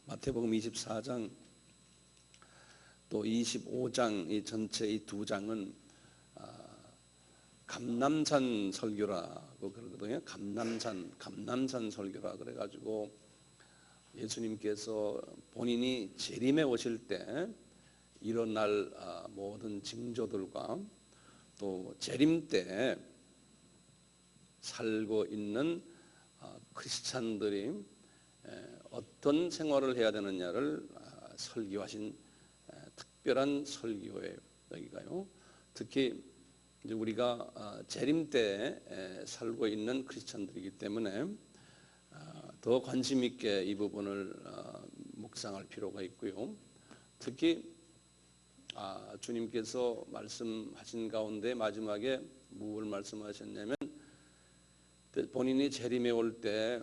마태복음 24장 또 25장 이 전체 이 두 장은 감람산 설교라고 그러거든요. 감람산 설교라 그래가지고 예수님께서 본인이 재림에 오실 때 일어날 모든 징조들과 또 재림 때 살고 있는 크리스찬들이 어떤 생활을 해야 되느냐를 설교하신 특별한 설교예요. 여기가요. 특히 이제 우리가 재림 때 살고 있는 크리스찬들이기 때문에 더 관심 있게 이 부분을 묵상할 필요가 있고요. 특히 주님께서 말씀하신 가운데 마지막에 무엇을 말씀하셨냐면 본인이 재림에 올 때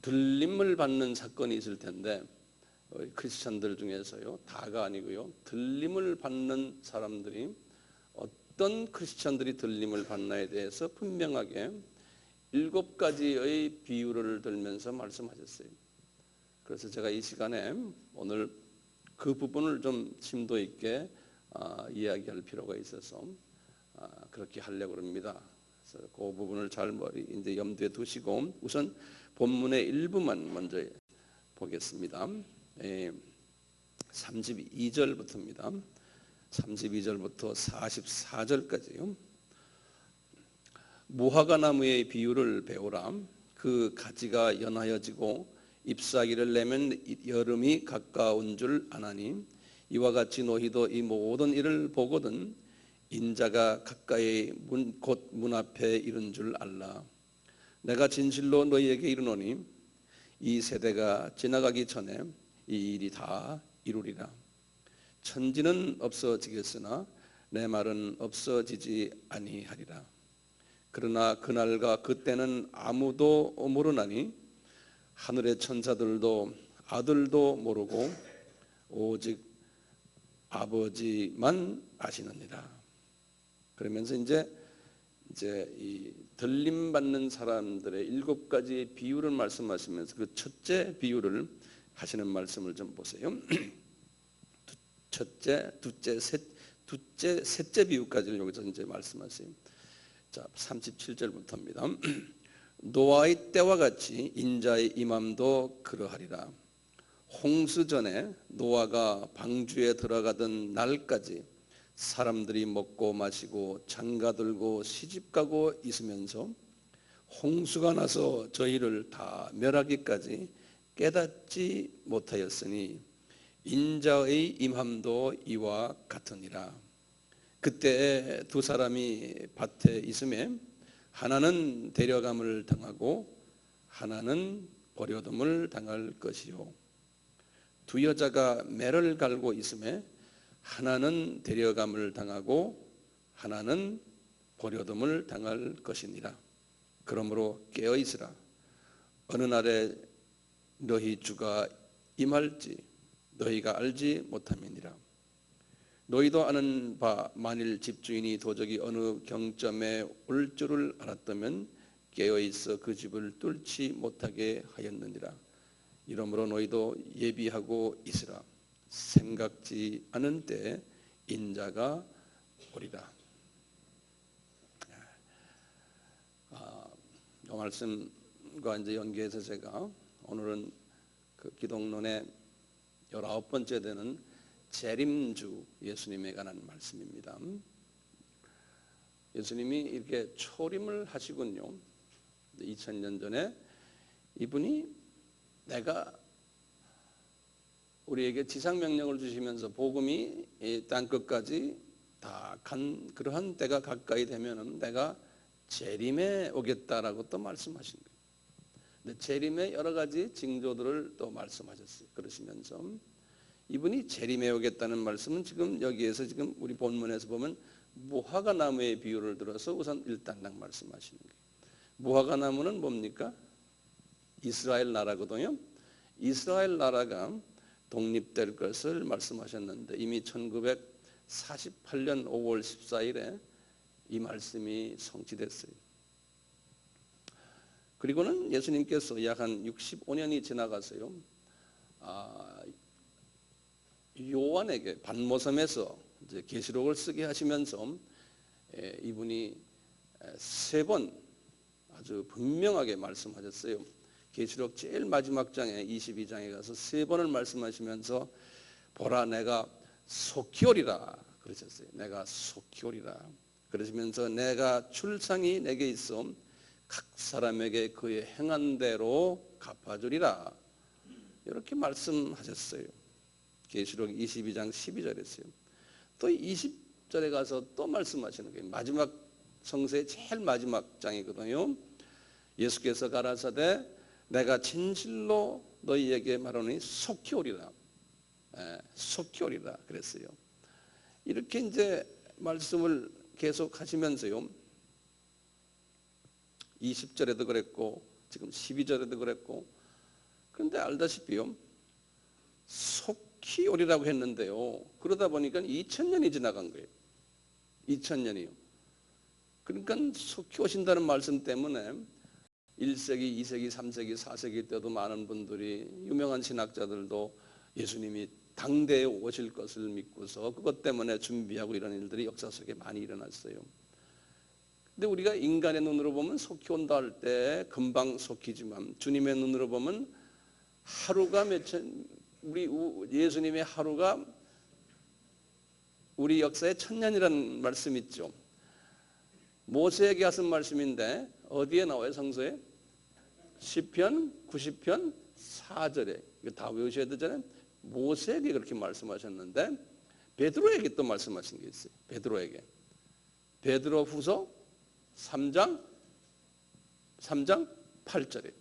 들림을 받는 사건이 있을 텐데 크리스찬들 중에서요, 다가 아니고요, 들림을 받는 사람들이 어떤 크리스찬들이 들림을 받나에 대해서 분명하게 7가지의 비유를 들면서 말씀하셨어요. 그래서 제가 이 시간에 오늘 그 부분을 좀 심도 있게 이야기할 필요가 있어서 그렇게 하려고 합니다. 그래서 그 부분을 잘 이제 염두에 두시고 우선 본문의 일부만 먼저 보겠습니다. 32절부터입니다. 32절부터 44절까지요. 무화과 나무의 비유를 배우라. 그 가지가 연하여지고 잎사귀를 내면 여름이 가까운 줄 아나니 이와 같이 너희도 이 모든 일을 보거든 인자가 가까이 곧 문 앞에 이른 줄 알라. 내가 진실로 너희에게 이르노니 이 세대가 지나가기 전에 이 일이 다 이루리라. 천지는 없어지겠으나 내 말은 없어지지 아니하리라. 그러나 그날과 그때는 아무도 모르나니 하늘의 천사들도 아들도 모르고 오직 아버지만 아시느니라. 그러면서 이제 이 들림 받는 사람들의 7가지 비유를 말씀하시면서 그 첫째 비유를 하시는 말씀을 좀 보세요. 첫째, 둘째, 셋째 비유까지를 여기서 이제 말씀하세요. 자, 37절부터입니다. 노아의 때와 같이 인자의 임함도 그러하리라. 홍수 전에 노아가 방주에 들어가던 날까지 사람들이 먹고 마시고 장가들고 시집가고 있으면서 홍수가 나서 저희를 다 멸하기까지 깨닫지 못하였으니 인자의 임함도 이와 같으니라. 그때 두 사람이 밭에 있음에 하나는 데려감을 당하고 하나는 버려둠을 당할 것이요. 두 여자가 매를 갈고 있음에 하나는 데려감을 당하고 하나는 버려둠을 당할 것이니라. 그러므로 깨어 있으라. 어느 날에 너희 주가 임할지 너희가 알지 못함이니라. 너희도 아는 바 만일 집주인이 도적이 어느 경점에 올 줄을 알았다면 깨어 있어 그 집을 뚫지 못하게 하였느니라. 이러므로 너희도 예비하고 있으라. 생각지 않은 때 인자가 오리라. 이 말씀과 이제 연계해서 제가 오늘은 그 기독론의 19번째 되는 재림주 예수님에 관한 말씀입니다. 예수님이 이렇게 초림을 하시군요. 2000년 전에 이분이 내가 우리에게 지상명령을 주시면서 복음이 이 땅끝까지 다 간 그러한 때가 가까이 되면은 내가 재림에 오겠다라고 또 말씀하신 거예요. 근데 재림의 여러 가지 징조들을 또 말씀하셨어요. 그러시면서 이분이 재림에 오겠다는 말씀은 지금 여기에서 지금 우리 본문에서 보면 무화과 나무의 비유를 들어서 우선 일단락 말씀하시는 거예요. 무화과 나무는 뭡니까? 이스라엘 나라거든요. 이스라엘 나라가 독립될 것을 말씀하셨는데 이미 1948년 5월 14일에 이 말씀이 성취됐어요. 그리고는 예수님께서 약 한 65년이 지나가서요, 요한에게 반모섬에서 이제 계시록을 쓰게 하시면서 이분이 세 번 아주 분명하게 말씀하셨어요. 계시록 제일 마지막 장에 22장에 가서 세 번을 말씀하시면서 보라 내가 속히 오리라 그러셨어요. 내가 속히 오리라 그러시면서 내가 출상이 내게 있어 각 사람에게 그의 행한 대로 갚아주리라 이렇게 말씀하셨어요. 계시록 22장 12절에서요. 또 20절에 가서 또 말씀하시는 거예요. 마지막 성서의 제일 마지막 장이거든요. 예수께서 가라사대 내가 진실로 너희에게 말하노니 속히 오리라. 속히 오리라 그랬어요. 이렇게 이제 말씀을 계속 하시면서요. 20절에도 그랬고 지금 12절에도 그랬고 그런데 알다시피요. 속히 오리라고 했는데요. 그러다 보니까 2000년이 지나간 거예요. 2000년이요. 그러니까 속히 오신다는 말씀 때문에 1세기, 2세기, 3세기, 4세기 때도 많은 분들이 유명한 신학자들도 예수님이 당대에 오실 것을 믿고서 그것 때문에 준비하고 이런 일들이 역사 속에 많이 일어났어요. 근데 우리가 인간의 눈으로 보면 속히 온다 할 때 금방 속히지만 주님의 눈으로 보면 하루가 우리 예수님의 하루가 우리 역사의 1000년이라는 말씀 있죠. 모세에게 하신 말씀인데 어디에 나와요 성서에? 시편 90편 4절에 이거 다 외우셔야 되잖아요. 모세에게 그렇게 말씀하셨는데 베드로에게 또 말씀하신 게 있어요. 베드로에게 베드로 후서 3장 8절에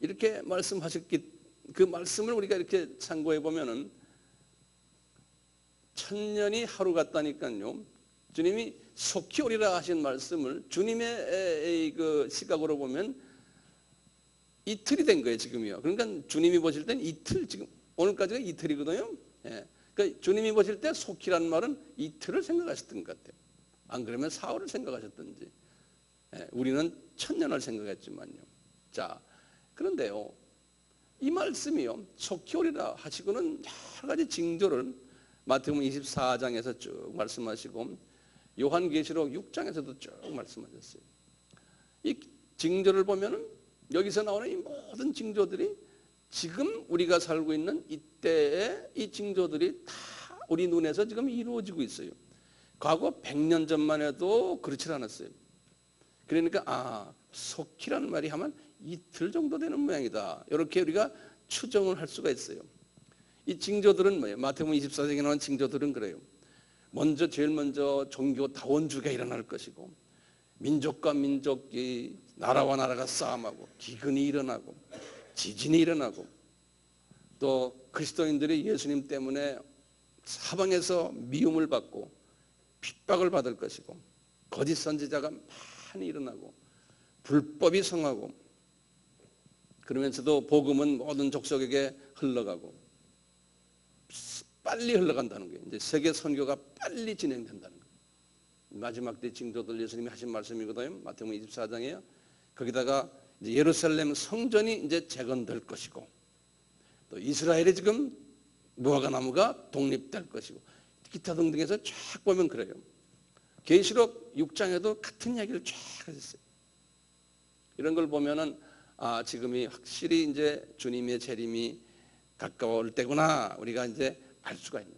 이렇게 말씀하셨기 그 말씀을 우리가 이렇게 참고해 보면은 1000년이 하루 같다니까요. 주님이 속히 오리라 하신 말씀을 주님의 그 시각으로 보면 이틀이 된 거예요 지금이요. 그러니까 주님이 보실 때는 이틀 지금 오늘까지가 이틀이거든요. 그러니까 주님이 보실 때 속히라는 말은 이틀을 생각하셨던 것 같아요. 안 그러면 사흘을 생각하셨든지. 우리는 1000년을 생각했지만요. 자, 그런데요. 이 말씀이요. 속히 오리라 하시고는 여러 가지 징조를 마태복음 24장에서 쭉 말씀하시고 요한계시록 6장에서도 쭉 말씀하셨어요. 이 징조를 보면은 여기서 나오는 이 모든 징조들이 지금 우리가 살고 있는 이때의 이 징조들이 다 우리 눈에서 지금 이루어지고 있어요. 과거 100년 전만 해도 그렇지 않았어요. 그러니까 속히라는 말이 하면 이틀 정도 되는 모양이다. 이렇게 우리가 추정을 할 수가 있어요. 이 징조들은 뭐예요? 마태복음 24장에 나온 징조들은 그래요. 제일 먼저 종교 다원주가 일어날 것이고 민족과 민족이 나라와 나라가 싸움하고 기근이 일어나고 지진이 일어나고 또 그리스도인들이 예수님 때문에 사방에서 미움을 받고 핍박을 받을 것이고 거짓 선지자가 많이 일어나고 불법이 성하고 그러면서도 복음은 모든 족속에게 흘러가고 빨리 흘러간다는 거예요. 이제 세계 선교가 빨리 진행된다는 거예요. 마지막 때 징조들 예수님이 하신 말씀이거든요. 마태복음 24장이에요. 거기다가 이제 예루살렘 성전이 이제 재건될 것이고 또 이스라엘이 지금 무화과 나무가 독립될 것이고 기타 등등해서 쫙 보면 그래요. 계시록 6장에도 같은 이야기를 쫙 하셨어요. 이런 걸 보면은 지금이 확실히 이제 주님의 재림이 가까울 때구나 우리가 이제 알 수가 있는.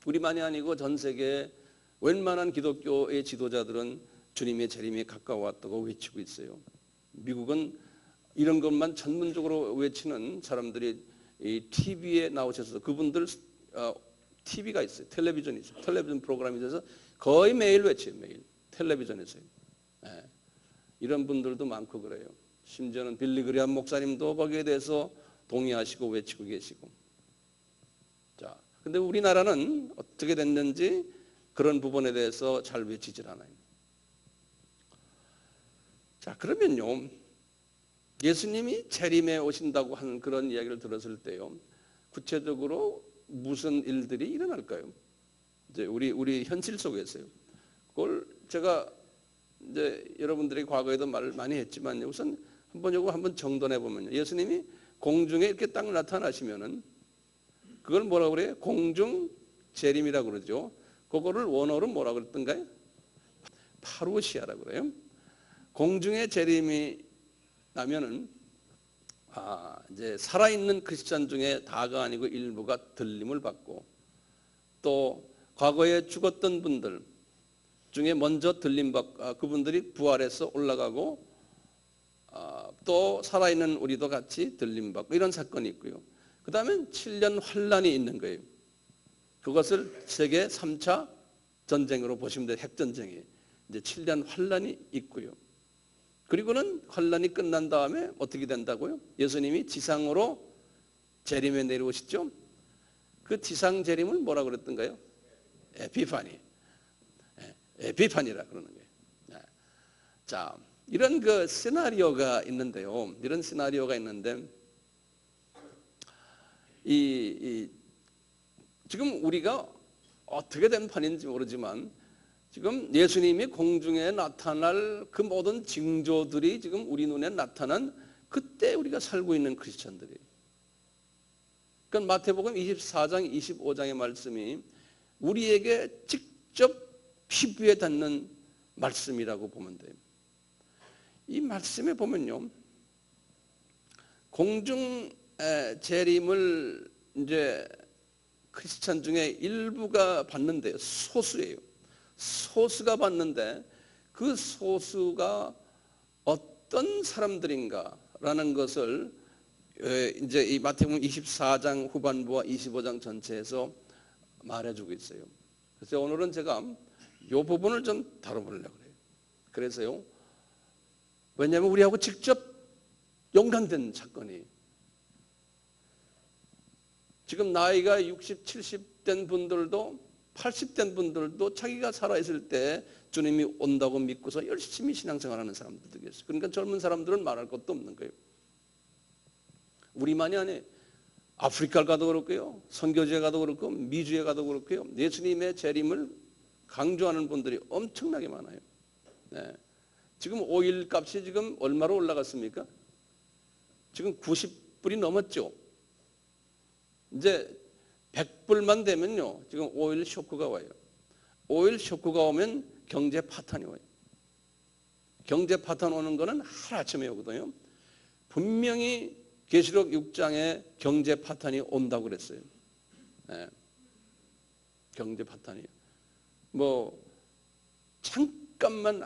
우리만이 아니고 전 세계 웬만한 기독교의 지도자들은 주님의 재림이 가까워왔다고 외치고 있어요. 미국은 이런 것만 전문적으로 외치는 사람들이 이 TV에 나오셔서 그분들 TV가 있어요. 텔레비전이 있어요. 텔레비전 프로그램이 있어서 거의 매일 외쳐요. 매일 텔레비전에서요. 이런 분들도 많고 그래요. 심지어는 빌리 그레함 목사님도 거기에 대해서 동의하시고 외치고 계시고. 자, 근데 우리나라는 어떻게 됐는지 그런 부분에 대해서 잘 외치질 않아요. 자, 그러면요. 예수님이 재림에 오신다고 하는 그런 이야기를 들었을 때요. 구체적으로 무슨 일들이 일어날까요? 이제 우리 현실 속에서요. 그걸 제가 이제 여러분들이 과거에도 말을 많이 했지만 우선 한번 정돈해 보면요. 예수님이 공중에 이렇게 딱 나타나시면은 그걸 뭐라고 그래요? 공중 재림이라고 그러죠. 그거를 원어로 뭐라고 그랬던가요? 파루시아라고 그래요. 공중에 재림이 나면은 이제 살아있는 크리스찬 중에 다가 아니고 일부가 들림을 받고, 또 과거에 죽었던 분들 중에 먼저 들림받고 그분들이 부활해서 올라가고, 또 살아있는 우리도 같이 들림받고, 이런 사건이 있고요. 그 다음에 7년 환란이 있는 거예요. 그것을 세계 3차 전쟁으로 보시면 돼요. 핵전쟁이 이제 7년 환란이 있고요. 그리고는 환란이 끝난 다음에 어떻게 된다고요? 예수님이 지상으로 재림에 내려오시죠. 그 지상 재림을 뭐라고 그랬던가요? 에피파니. 에피파니라 그러는 거예요. 자, 이런 그 시나리오가 있는데요. 이런 시나리오가 있는데, 지금 우리가 어떻게 된 판인지 모르지만 지금 예수님이 공중에 나타날 그 모든 징조들이 지금 우리 눈에 나타난 그때 우리가 살고 있는 크리스천들이. 그러니까 마태복음 24장 25장의 말씀이 우리에게 직접 피부에 닿는 말씀이라고 보면 돼요. 이 말씀에 보면요, 공중 재림을 이제 크리스찬 중에 일부가 받는데요. 소수예요. 소수가 받는데 그 소수가 어떤 사람들인가라는 것을 이제 이 마태복음 24장 후반부와 25장 전체에서 말해주고 있어요. 그래서 오늘은 제가 이 부분을 좀 다뤄보려고 해요. 그래서요, 왜냐하면 우리하고 직접 연관된 사건이, 지금 나이가 60, 70 된 분들도 80 된 분들도 자기가 살아있을 때 주님이 온다고 믿고서 열심히 신앙생활하는 사람들도 계세요. 그러니까 젊은 사람들은 말할 것도 없는 거예요. 우리만이 아니에요. 아프리카를 가도 그렇고요, 선교지에 가도 그렇고, 미주에 가도 그렇고요, 예수님의 재림을 강조하는 분들이 엄청나게 많아요. 네. 지금 오일 값이 지금 얼마로 올라갔습니까? 지금 90불이 넘었죠. 이제 100불만 되면요, 지금 오일 쇼크가 와요. 오일 쇼크가 오면 경제 파탄이 와요. 경제 파탄 오는 거는 하루아침에 오거든요. 분명히 계시록 6장에 경제 파탄이 온다고 그랬어요. 네. 경제 파탄이요. 뭐 잠깐만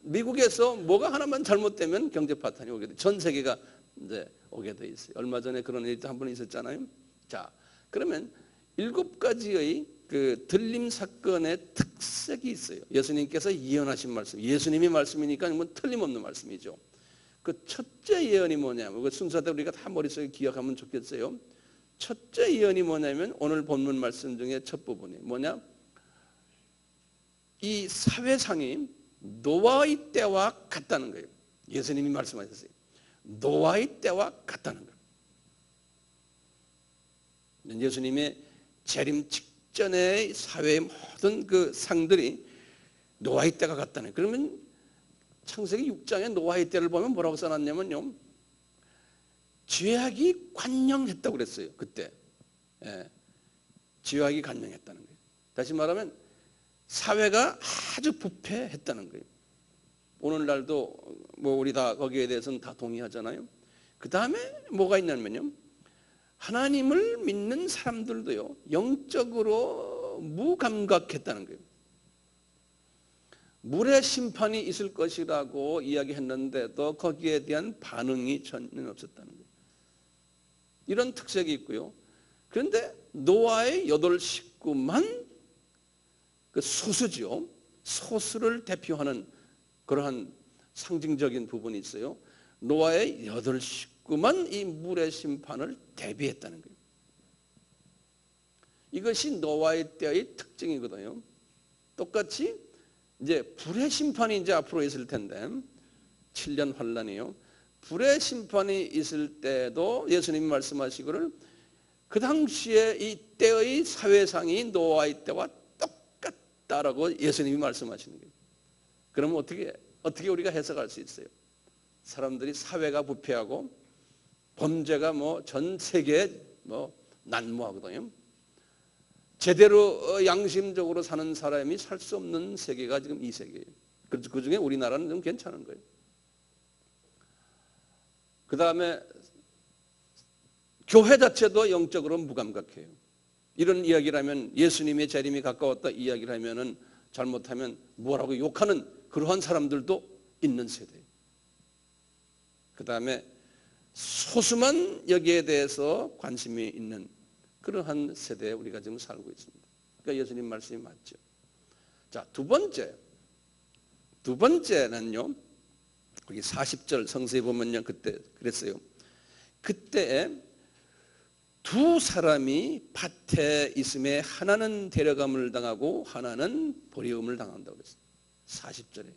미국에서 뭐가 하나만 잘못되면 경제 파탄이 오게 돼. 전 세계가 이제 오게 돼 있어요. 얼마 전에 그런 일도 한 번 있었잖아요. 자, 그러면 7가지의 그 들림 사건의 특색이 있어요. 예수님께서 예언하신 말씀, 예수님이 말씀이니까 뭐 틀림없는 말씀이죠. 그 첫째 예언이 뭐냐면, 그 순서대로 우리가 다 머릿속에 기억하면 좋겠어요. 첫째 예언이 뭐냐면 오늘 본문 말씀 중에 첫 부분이 뭐냐? 이 사회상이 노아의 때와 같다는 거예요. 예수님이 말씀하셨어요. 노아의 때와 같다는 거예요. 예수님의 재림 직전의 사회의 모든 그 상들이 노아의 때가 같다는 거예요. 그러면 창세기 6장에 노아의 때를 보면 뭐라고 써놨냐면요, 죄악이 관영했다고 그랬어요. 그때 죄악이 관영했다는 거예요. 다시 말하면 사회가 아주 부패했다는 거예요. 오늘날도 뭐 우리 다 거기에 대해서는 다 동의하잖아요. 그 다음에 뭐가 있냐면요, 하나님을 믿는 사람들도요, 영적으로 무감각했다는 거예요. 물의 심판이 있을 것이라고 이야기했는데도 거기에 대한 반응이 전혀 없었다는 거예요. 이런 특색이 있고요. 그런데 노아의 8 식구만 그 소수죠. 소수를 대표하는 그러한 상징적인 부분이 있어요. 노아의 8 식구만 이 물의 심판을 대비했다는 거예요. 이것이 노아의 때의 특징이거든요. 똑같이 이제 불의 심판이 이제 앞으로 있을 텐데, 7년 환란이요. 불의 심판이 있을 때도 예수님이 말씀하시기를 그 당시에 이 때의 사회상이 노아의 때와 똑같다라고 예수님이 말씀하시는 거예요. 그러면 어떻게 우리가 해석할 수 있어요? 사람들이 사회가 부패하고 범죄가 전 세계에 난무하거든요. 제대로 양심적으로 사는 사람이 살 수 없는 세계가 지금 이 세계예요. 그 중에 우리나라는 좀 괜찮은 거예요. 그 다음에 교회 자체도 영적으로 무감각해요. 이런 이야기를 하면 예수님의 재림이 가까웠다 이야기를 하면은 잘못하면 뭐라고 욕하는 그러한 사람들도 있는 세대예요. 그 다음에 소수만 여기에 대해서 관심이 있는 그러한 세대에 우리가 지금 살고 있습니다. 그러니까 예수님 말씀이 맞죠. 자, 두 번째는요. 거기 40절 성서에 보면요. 그때 그랬어요. 그때 두 사람이 밭에 있음에 하나는 데려감을 당하고 하나는 버림을 당한다고 그랬어요. 40절에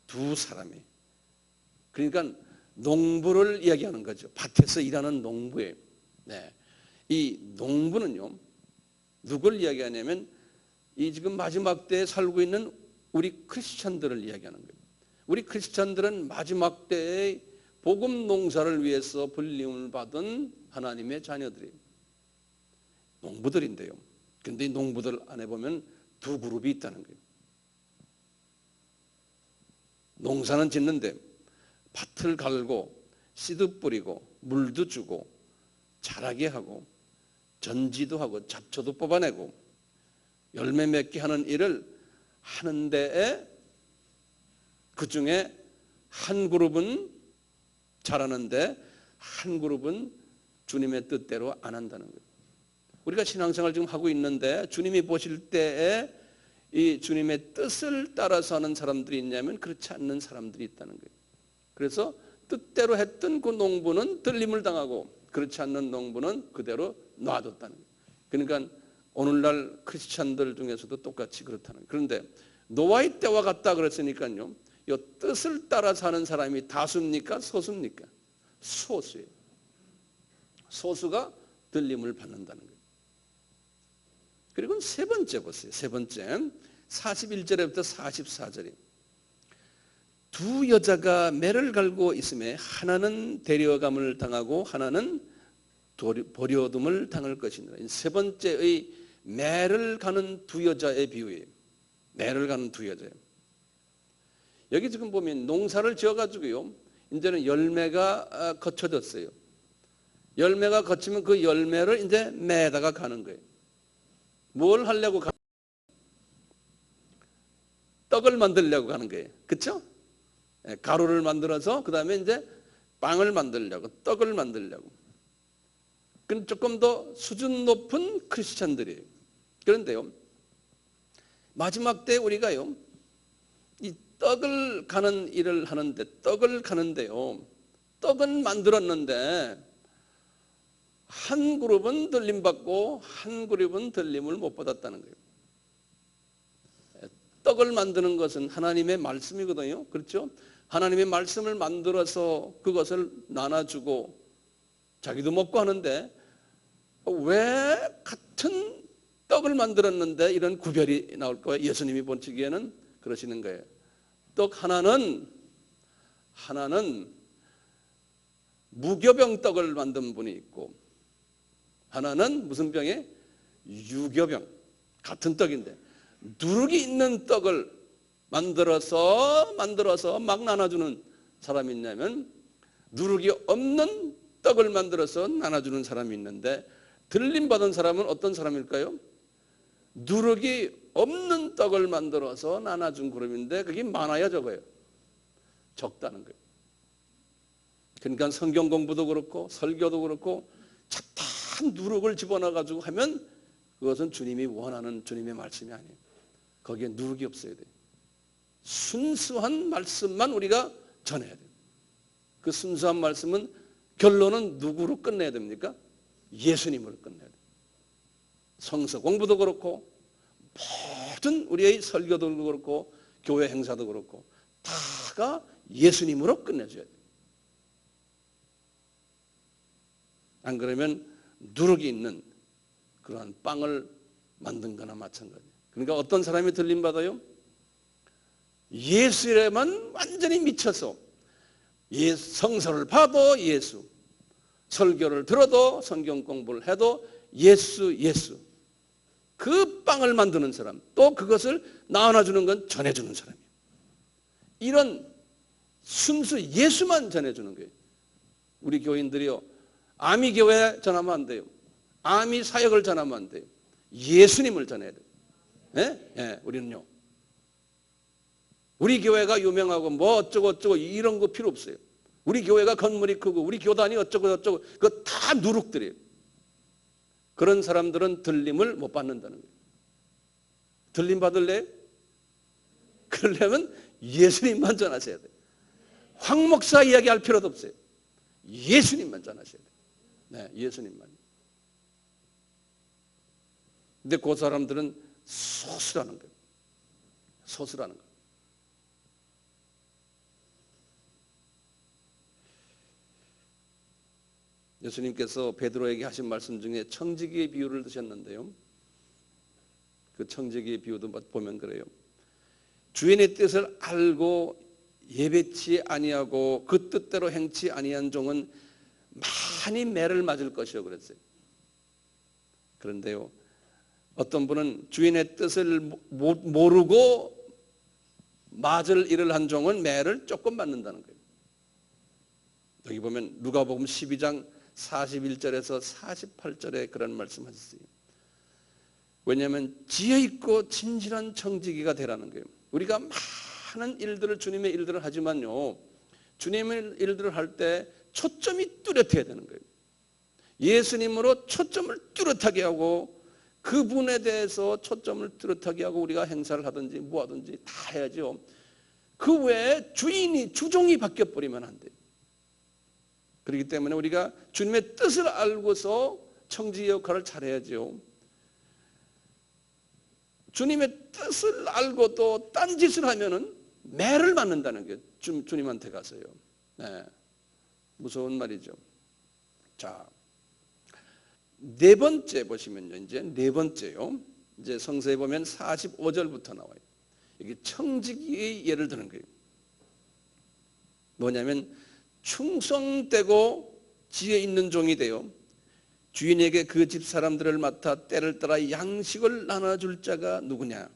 두 사람이. 그러니까 농부를 이야기하는 거죠. 밭에서 일하는 농부예요. 네. 이 농부는요. 누굴 이야기하냐면 이 지금 마지막 때에 살고 있는 우리 크리스찬들을 이야기하는 거예요. 우리 크리스찬들은 마지막 때의 복음 농사를 위해서 불림을 받은 하나님의 자녀들이에요. 농부들인데요. 그런데 이 농부들 안에 보면 두 그룹이 있다는 거예요. 농사는 짓는데 밭을 갈고 씨도 뿌리고 물도 주고 자라게 하고 전지도 하고 잡초도 뽑아내고 열매 맺게 하는 일을 하는 데에 그 중에 한 그룹은 잘하는데 한 그룹은 주님의 뜻대로 안 한다는 거예요. 우리가 신앙생활 지금 하고 있는데 주님이 보실 때에 이 주님의 뜻을 따라서 하는 사람들이 있냐면 그렇지 않는 사람들이 있다는 거예요. 그래서 뜻대로 했던 그 농부는 들림을 당하고 그렇지 않는 농부는 그대로 놔뒀다는 거예요. 그러니까 오늘날 크리스찬들 중에서도 똑같이 그렇다는 거예요. 그런데 노아의 때와 같다 그랬으니까요. 이 뜻을 따라 사는 사람이 다수입니까? 소수입니까? 소수예요. 소수가 들림을 받는다는 거예요. 그리고 세 번째 보세요. 세 번째 41절부터 44절에 두 여자가 매를 갈고 있음에 하나는 데려감을 당하고 하나는 버려둠을 당할 것이니라. 세 번째의 매를 가는 두 여자의 비유예요. 매를 가는 두 여자예요. 여기 지금 보면 농사를 지어가지고요. 이제는 열매가 거쳐졌어요. 열매가 거치면 그 열매를 이제 매다가 가는 거예요. 뭘 하려고 가는 거예요? 떡을 만들려고 가는 거예요. 그렇죠? 가루를 만들어서 그 다음에 이제 빵을 만들려고 떡을 만들려고. 그건 조금 더 수준 높은 크리스찬들이에요. 그런데요. 마지막 때 우리가요. 이 떡을 가는 일을 하는데 떡을 가는데요. 떡은 만들었는데 한 그룹은 들림 받고 한 그룹은 들림을 못 받았다는 거예요. 떡을 만드는 것은 하나님의 말씀이거든요. 그렇죠? 하나님의 말씀을 만들어서 그것을 나눠주고 자기도 먹고 하는데 왜 같은 떡을 만들었는데 이런 구별이 나올 거예요? 예수님이 보시기에는 그러시는 거예요. 떡 하나는 무교병 떡을 만든 분이 있고 하나는 무슨 병에? 유교병. 같은 떡인데 누룩이 있는 떡을 만들어서 막 나눠주는 사람이 있냐면 누룩이 없는 떡을 만들어서 나눠주는 사람이 있는데 들림받은 사람은 어떤 사람일까요? 누룩이 없는 떡을 만들어서 나눠준 그룹인데 그게 많아야 적어요. 적다는 거예요. 그러니까 성경 공부도 그렇고 설교도 그렇고 잡다한 누룩을 집어넣어가지고 하면 그것은 주님이 원하는 주님의 말씀이 아니에요. 거기에 누룩이 없어야 돼요. 순수한 말씀만 우리가 전해야 돼요. 그 순수한 말씀은 결론은 누구로 끝내야 됩니까? 예수님으로 끝내야 돼요. 성서 공부도 그렇고 모든 우리의 설교도 그렇고 교회 행사도 그렇고 다가 예수님으로 끝내줘야 돼요. 안 그러면 누룩이 있는 그러한 빵을 만든 거나 마찬가지예요. 그러니까 어떤 사람이 들림받아요? 예수에만 완전히 미쳐서 성서를 봐도 예수, 설교를 들어도 성경 공부를 해도 예수, 예수. 그 빵을 만드는 사람, 또 그것을 나눠주는 건 전해주는 사람이에요. 이런 순수 예수만 전해주는 거예요. 우리 교인들이요, 아미 교회 전하면 안 돼요. 아미 사역을 전하면 안 돼요. 예수님을 전해야 돼요. 예? 예, 우리는요. 우리 교회가 유명하고 뭐 어쩌고 이런 거 필요 없어요. 우리 교회가 건물이 크고 우리 교단이 어쩌고 그거 다 누룩들이에요. 그런 사람들은 들림을 못 받는다는 거예요. 들림 받을래? 그러려면 예수님만 전하셔야 돼요. 황 목사 이야기할 필요도 없어요. 예수님만 전하셔야 돼요. 네, 예수님만. 근데 그 사람들은 소수라는 거예요. 소수라는 거예요. 예수님께서 베드로에게 하신 말씀 중에 청지기의 비유를 드셨는데요. 그 청지기의 비유도 보면 그래요. 주인의 뜻을 알고 예배치 아니하고 그 뜻대로 행치 아니한 종은 많이 매를 맞을 것이요 그랬어요. 그런데요, 어떤 분은 주인의 뜻을 모르고 맞을 일을 한 종은 매를 조금 맞는다는 거예요. 여기 보면 누가복음 12장 41절에서 48절에 그런 말씀하셨어요. 왜냐하면 지혜 있고 진실한 청지기가 되라는 거예요. 우리가 많은 일들을, 주님의 일들을 하지만요, 주님의 일들을 할 때 초점이 뚜렷해야 되는 거예요. 예수님으로 초점을 뚜렷하게 하고 그분에 대해서 초점을 뚜렷하게 하고 우리가 행사를 하든지 뭐 하든지 다 해야죠. 그 외에 주종이 바뀌어버리면 안 돼요. 그렇기 때문에 우리가 주님의 뜻을 알고서 청지기 역할을 잘해야죠. 주님의 뜻을 알고 또 딴짓을 하면은 매를 맞는다는 게 주님한테 가서요. 네. 무서운 말이죠. 자, 네 번째 보시면요. 이제 네 번째요. 이제 성서에 보면 45절부터 나와요. 이게 청지기의 예를 드는 거예요. 뭐냐면 충성되고 지혜 있는 종이 되어 주인에게 그 집 사람들을 맡아 때를 따라 양식을 나눠줄 자가 누구냐.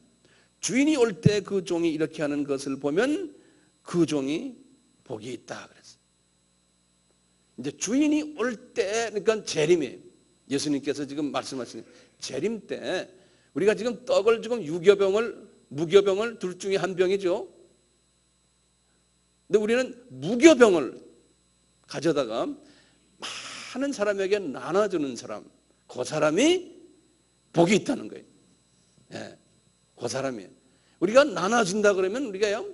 주인이 올 때 그 종이 이렇게 하는 것을 보면 그 종이 복이 있다 그랬어요. 이제 주인이 올 때, 그러니까 재림이에요. 예수님께서 지금 말씀하시는 재림 때 우리가 지금 떡을 지금 무교병을 둘 중에 한 병이죠. 근데 우리는 무교병을 가져다가 많은 사람에게 나눠주는 사람, 그 사람이 복이 있다는 거예요. 예, 그 사람이에요. 우리가 나눠준다 그러면 우리가요,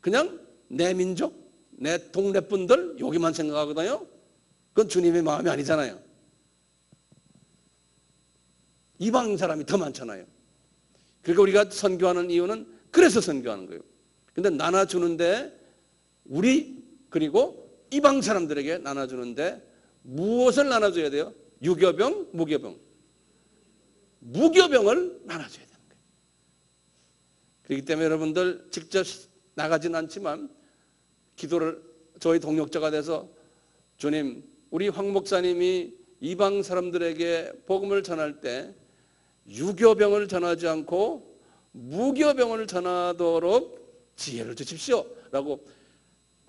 그냥 내 민족, 내 동네 분들 여기만 생각하거든요. 그건 주님의 마음이 아니잖아요. 이방 사람이 더 많잖아요. 그러니까 우리가 선교하는 이유는 그래서 선교하는 거예요. 근데 나눠주는데 우리 그리고 이방 사람들에게 나눠주는데 무엇을 나눠줘야 돼요? 유교병, 무교병. 무교병을 나눠줘야 되는 거예요. 그렇기 때문에 여러분들 직접 나가지는 않지만 기도를 저희 동역자가 돼서 주님, 우리 황 목사님이 이방 사람들에게 복음을 전할 때 유교병을 전하지 않고 무교병을 전하도록 지혜를 주십시오 라고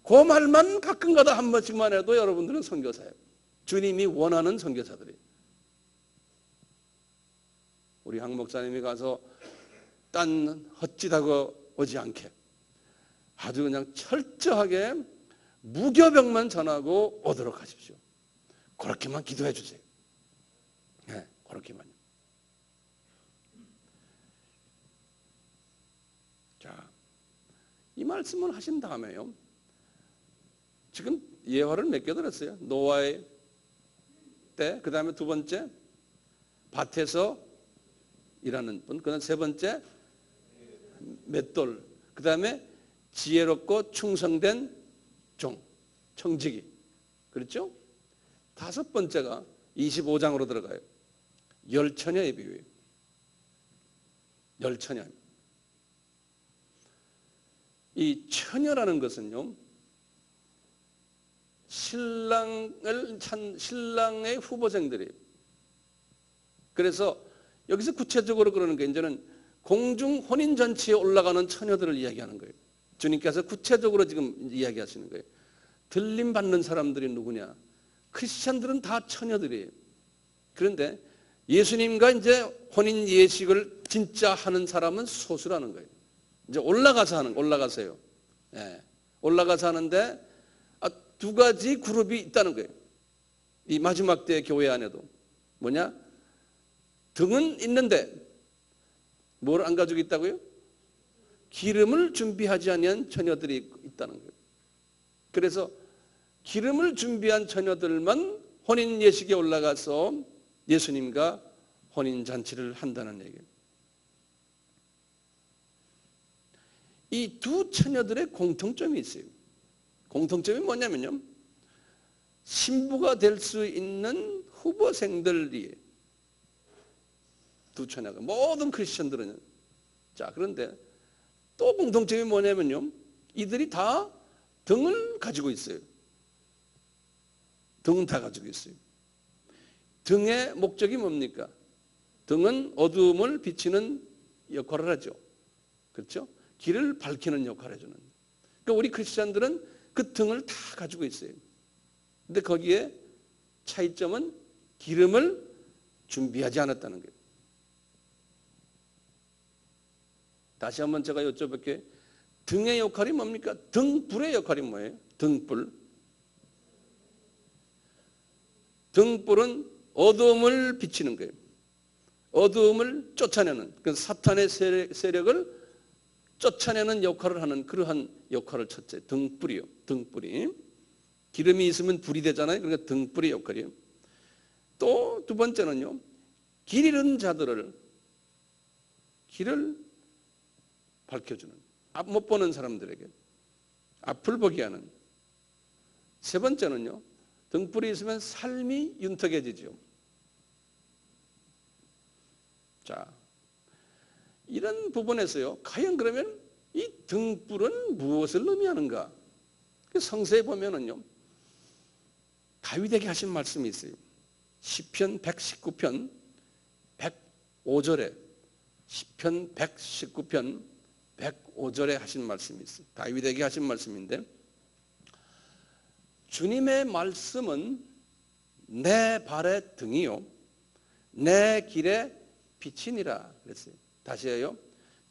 그 말만 가끔가다 한 번씩만 해도 여러분들은 선교사예요. 주님이 원하는 선교사들이에요. 우리 황 목사님이 가서 딴 헛짓하고 오지 않게 아주 그냥 철저하게 무교병만 전하고 오도록 하십시오. 그렇게만 기도해 주세요. 네, 그렇게만요. 자, 이 말씀을 하신 다음에요. 지금 예화를 몇 개 들었어요. 노아의 때, 그 다음에 두 번째 밭에서 일하는 분, 그 다음 세 번째 맷돌, 그 다음에 지혜롭고 충성된 종, 청지기. 그렇죠? 다섯 번째가 25장으로 들어가요. 열처녀의 비유예요. 열처녀. 이 처녀라는 것은요, 신랑의 후보생들이에요. 그래서 여기서 구체적으로 그러는 게 이제는 공중 혼인잔치에 올라가는 처녀들을 이야기하는 거예요. 주님께서 구체적으로 지금 이야기하시는 거예요. 들림 받는 사람들이 누구냐? 크리스찬들은 다 처녀들이에요. 그런데 예수님과 이제 혼인 예식을 진짜 하는 사람은 소수라는 거예요. 이제 올라가서요. 예. 올라가서 하는데 두 가지 그룹이 있다는 거예요. 이 마지막 때 교회 안에도 뭐냐? 등은 있는데 뭘 안 가지고 있다고요? 기름을 준비하지 아니한 처녀들이 있다는 거예요. 그래서 기름을 준비한 처녀들만 혼인 예식에 올라가서 예수님과 혼인 잔치를 한다는 얘기예요. 이 두 처녀들의 공통점이 있어요. 공통점이 뭐냐면요, 신부가 될 수 있는 후보생들이에요. 두 처녀가. 모든 크리스천들은. 자, 그런데 또 공통점이 뭐냐면요, 이들이 다 등을 가지고 있어요. 등은 다 가지고 있어요. 등의 목적이 뭡니까? 등은 어두움을 비치는 역할을 하죠. 그렇죠? 길을 밝히는 역할을 해주는. 그러니까 우리 크리스천들은 그 등을 다 가지고 있어요. 근데 거기에 차이점은 기름을 준비하지 않았다는 거예요. 다시 한번 제가 여쭤볼게요. 등의 역할이 뭡니까? 등불의 역할이 뭐예요? 등불. 등불은 어두움을 비치는 거예요. 어두움을 쫓아내는, 그 사탄의 세력을 쫓아내는 역할을 하는 그러한 역할을 첫째, 등불이요. 등불이. 기름이 있으면 불이 되잖아요. 그러니까 등불의 역할이에요. 또 두 번째는요, 길 잃은 자들을, 길을 밝혀주는, 앞 못 보는 사람들에게 앞을 보게 하는. 세 번째는요, 등불이 있으면 삶이 윤택해지죠. 자, 이런 부분에서요, 과연 그러면 이 등불은 무엇을 의미하는가? 성서에 보면은요, 다윗에게 하신 말씀이 있어요. 시편 119편 105절에, 시편 119편 105절에 하신 말씀이 있어요. 다윗에게 하신 말씀인데, 주님의 말씀은 내 발의 등이요 내 길의 빛이니라 그랬어요. 다시 해요.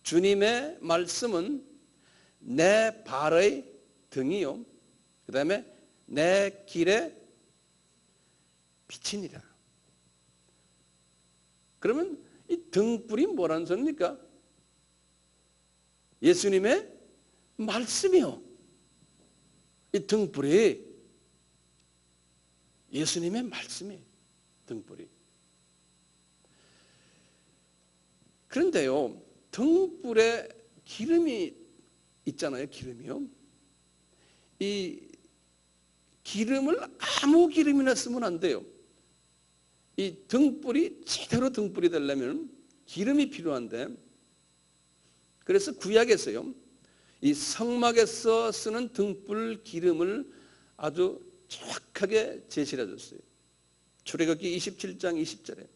주님의 말씀은 내 발의 등이요, 그 다음에 내 길의 빛이니라. 그러면 이 등불이 뭐라는 소리입니까? 예수님의 말씀이요. 이 등불이 예수님의 말씀이에요. 등불이. 그런데요, 등불에 기름이 있잖아요. 기름이요. 이 기름을 아무 기름이나 쓰면 안 돼요. 이 등불이 제대로 등불이 되려면 기름이 필요한데, 그래서 구약에서요, 이 성막에서 쓰는 등불 기름을 아주 정확하게 제시를 해줬어요. 출애굽기 27장 20절에.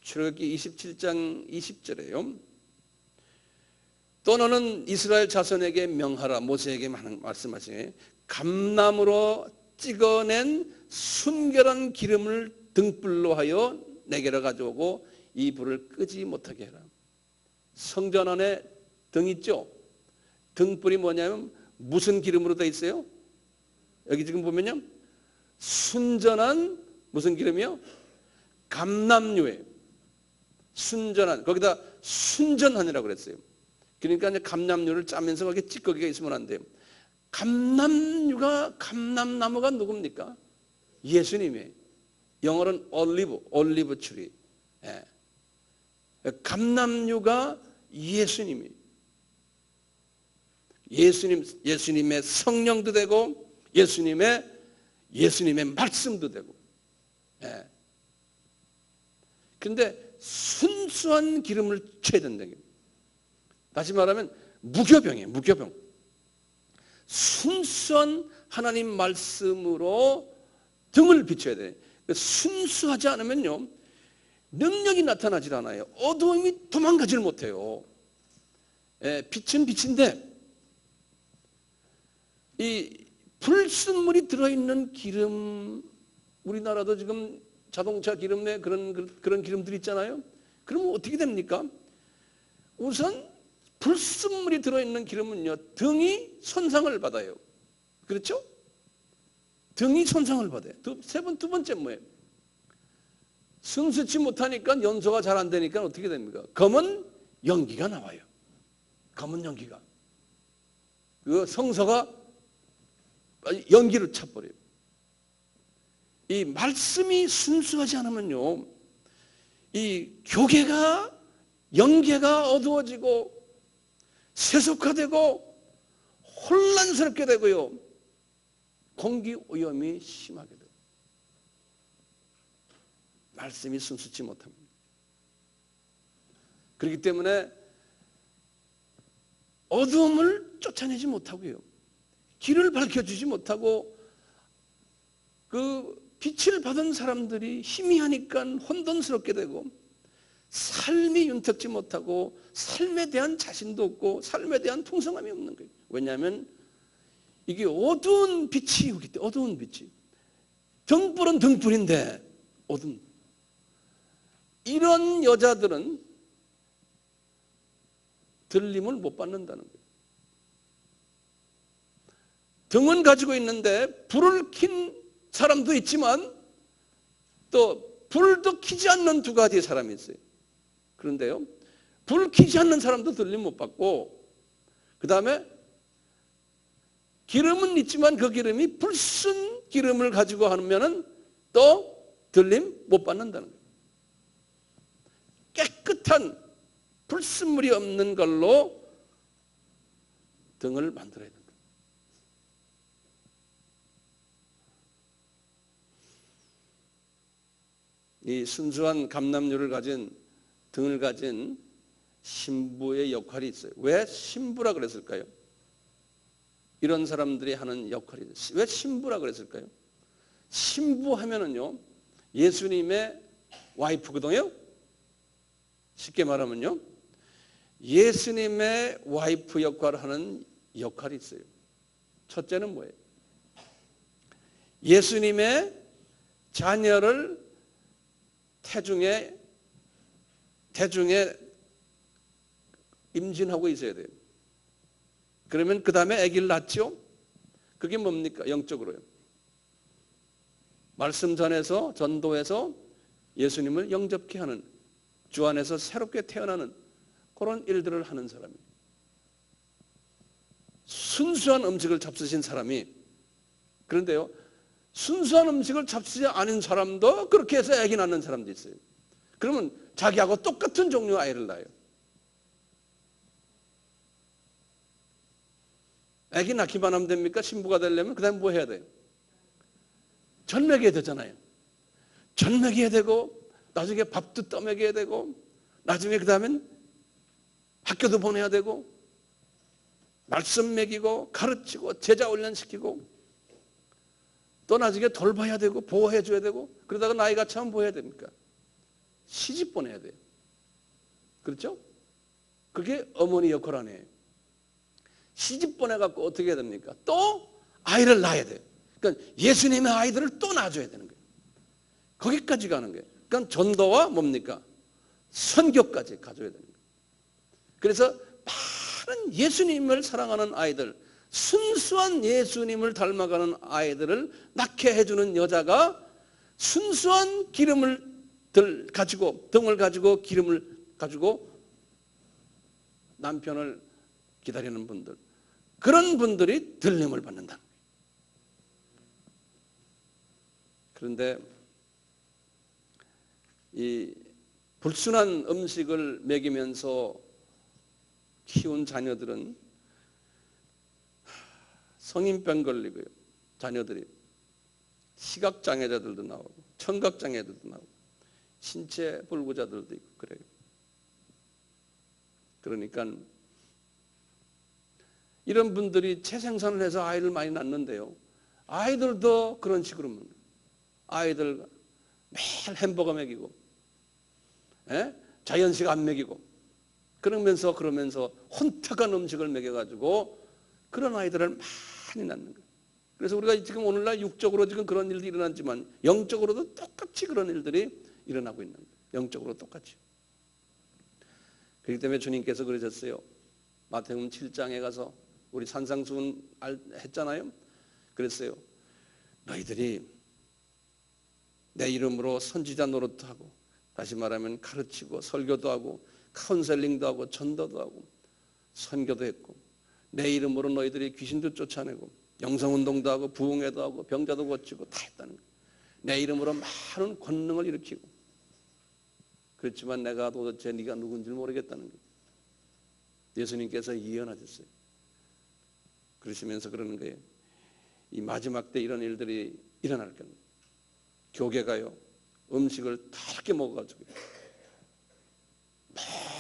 출애굽기 27장 20절에요. 또 너는 이스라엘 자손에게 명하라, 모세에게 말씀하시니 감나무로 찍어낸 순결한 기름을 등불로 하여 내게로 가져오고 이 불을 끄지 못하게 해라. 성전 안에 등 있죠? 등불이 뭐냐면 무슨 기름으로 되어 있어요? 여기 지금 보면요, 순전한 무슨 기름이요? 감람유예요. 순전한, 거기다 순전한이라고 그랬어요. 그러니까 이제 감람유를 짜면서 거기에 찌꺼기가 있으면 안 돼요. 감람나무가 누굽니까? 예수님이에요. 영어로는 올리브 트리. 예. 감람유가 예수님이에요. 예수님의 성령도 되고 예수님의 말씀도 되고. 예. 그런데 순수한 기름을 쳐야 된다는 거예요. 다시 말하면 무교병이에요. 무교병. 순수한 하나님 말씀으로 등을 비춰야 돼. 순수하지 않으면요, 능력이 나타나질 않아요. 어두움이 도망가질 못해요. 빛은 빛인데 이 불순물이 들어있는 기름, 우리나라도 지금 자동차 기름에 그런 기름들 있잖아요. 그러면 어떻게 됩니까? 우선 불순물이 들어있는 기름은요, 등이 손상을 받아요. 그렇죠? 등이 손상을 받아요. 두 번째 뭐예요? 순수치 못하니까 연소가 잘 안 되니까 어떻게 됩니까? 검은 연기가 나와요. 검은 연기가. 그 성서가 연기를 차버려요. 이 말씀이 순수하지 않으면요, 이 교계가, 영계가 어두워지고 세속화되고 혼란스럽게 되고요, 공기 오염이 심하게 돼요. 말씀이 순수치 못합니다. 그렇기 때문에 어두움을 쫓아내지 못하고요, 길을 밝혀주지 못하고, 그 빛을 받은 사람들이 희미하니까 혼돈스럽게 되고, 삶이 윤택지 못하고, 삶에 대한 자신도 없고, 삶에 대한 풍성함이 없는 거예요. 왜냐하면 이게 어두운 빛이 오기 때문에. 어두운 빛이, 등불은 등불인데 어두운, 이런 여자들은 들림을 못 받는다는 거예요. 등은 가지고 있는데 불을 킨 사람도 있지만 또 불도 켜지 않는 두 가지의 사람이 있어요. 그런데요, 불을 켜지 않는 사람도 들림 못 받고, 그 다음에 기름은 있지만 그 기름이 불순 기름을 가지고 하면은 또 들림 못 받는다는 거예요. 깨끗한 불순물이 없는 걸로 등을 만들어야 된다. 이 순수한 감람류를 가진, 등을 가진 신부의 역할이 있어요. 왜 신부라 그랬을까요? 이런 사람들이 하는 역할이 있어요. 왜 신부라 그랬을까요? 신부 하면은요, 예수님의 와이프거든요. 쉽게 말하면요, 예수님의 와이프 역할을 하는 역할이 있어요. 첫째는 뭐예요? 예수님의 자녀를 태중에 임신하고 있어야 돼요. 그러면 그 다음에 아기를 낳죠. 그게 뭡니까? 영적으로요, 말씀 전해서, 전도해서 예수님을 영접케 하는, 주 안에서 새롭게 태어나는 그런 일들을 하는 사람이에요. 순수한 음식을 잡수신 사람이. 그런데요, 순수한 음식을 잡수지 않은 사람도 그렇게 해서 아기 낳는 사람도 있어요. 그러면 자기하고 똑같은 종류의 아이를 낳아요. 아기 낳기만 하면 됩니까? 신부가 되려면 그 다음에 뭐 해야 돼요? 전 먹여야 되잖아요. 전 먹여야 되고, 나중에 밥도 떠먹여야 되고, 나중에 그 다음엔 학교도 보내야 되고, 말씀 먹이고 가르치고 제자 훈련시키고, 또 나중에 돌봐야 되고 보호해 줘야 되고, 그러다가 나이가 차면 뭐 해야 됩니까? 시집 보내야 돼요. 그렇죠? 그게 어머니 역할 아니에요. 시집 보내갖고 어떻게 해야 됩니까? 또 아이를 낳아야 돼요. 그러니까 예수님의 아이들을 또 낳아줘야 되는 거예요. 거기까지 가는 거예요. 그러니까 전도와 뭡니까? 선교까지 가져야 되는 거예요. 그래서 많은 예수님을 사랑하는 아이들, 순수한 예수님을 닮아가는 아이들을 낳게 해주는 여자가 순수한 기름을 가지고, 등을 가지고 기름을 가지고 남편을 기다리는 분들, 그런 분들이 들림을 받는다. 그런데 이 불순한 음식을 먹이면서 키운 자녀들은 성인병 걸리고요, 자녀들이 시각장애자들도 나오고 청각장애자들도 나오고 신체 불구자들도 있고 그래요. 그러니까 이런 분들이 체생산을 해서 아이를 많이 낳는데요, 아이들도 그런 식으로 먹는 거예요. 아이들 매일 햄버거 먹이고, 자연식 안 먹이고, 그러면서 혼탁한 음식을 먹여가지고 그런 아이들을 많이 낳는 거예요. 그래서 우리가 지금 오늘날 육적으로 지금 그런 일들이 일어났지만 영적으로도 똑같이 그런 일들이 일어나고 있는 거예요. 영적으로 똑같이. 그렇기 때문에 주님께서 그러셨어요. 마태복음 7장에 가서 우리 산상수훈 했잖아요. 그랬어요. 너희들이 내 이름으로 선지자 노릇도 하고, 다시 말하면 가르치고 설교도 하고 카운셀링도 하고 전도도 하고 선교도 했고, 내 이름으로 너희들이 귀신도 쫓아내고 영성운동도 하고 부흥회도 하고 병자도 고치고 다 했다는 거예요. 내 이름으로 많은 권능을 일으키고, 그렇지만 내가 도대체 네가 누군지 모르겠다는 거예요. 예수님께서 예언하셨어요. 그러시면서 그러는 거예요. 이 마지막 때 이런 일들이 일어날 겁니다. 교계가요, 음식을 다르게 먹어가지고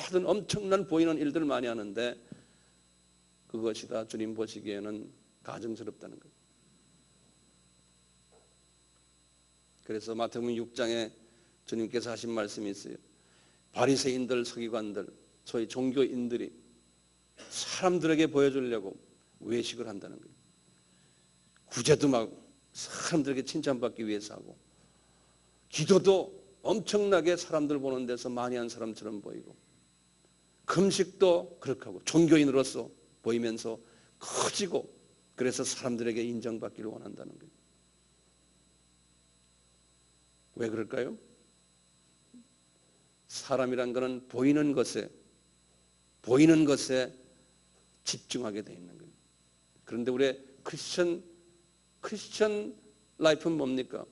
모든 엄청난 보이는 일들을 많이 하는데 그것이 다 주님 보시기에는 가증스럽다는 거예요. 그래서 마태복음 6장에 주님께서 하신 말씀이 있어요. 바리새인들, 서기관들, 소위 종교인들이 사람들에게 보여주려고 외식을 한다는 거예요. 구제도 막 사람들에게 칭찬받기 위해서 하고, 기도도 엄청나게 사람들 보는 데서 많이 한 사람처럼 보이고, 금식도 그렇게 하고 종교인으로서 보이면서 커지고, 그래서 사람들에게 인정받기를 원한다는 거예요. 왜 그럴까요? 사람이란 것은 보이는 것에 집중하게 되어 있는 거예요. 그런데 우리의 크리스천 라이프는 뭡니까?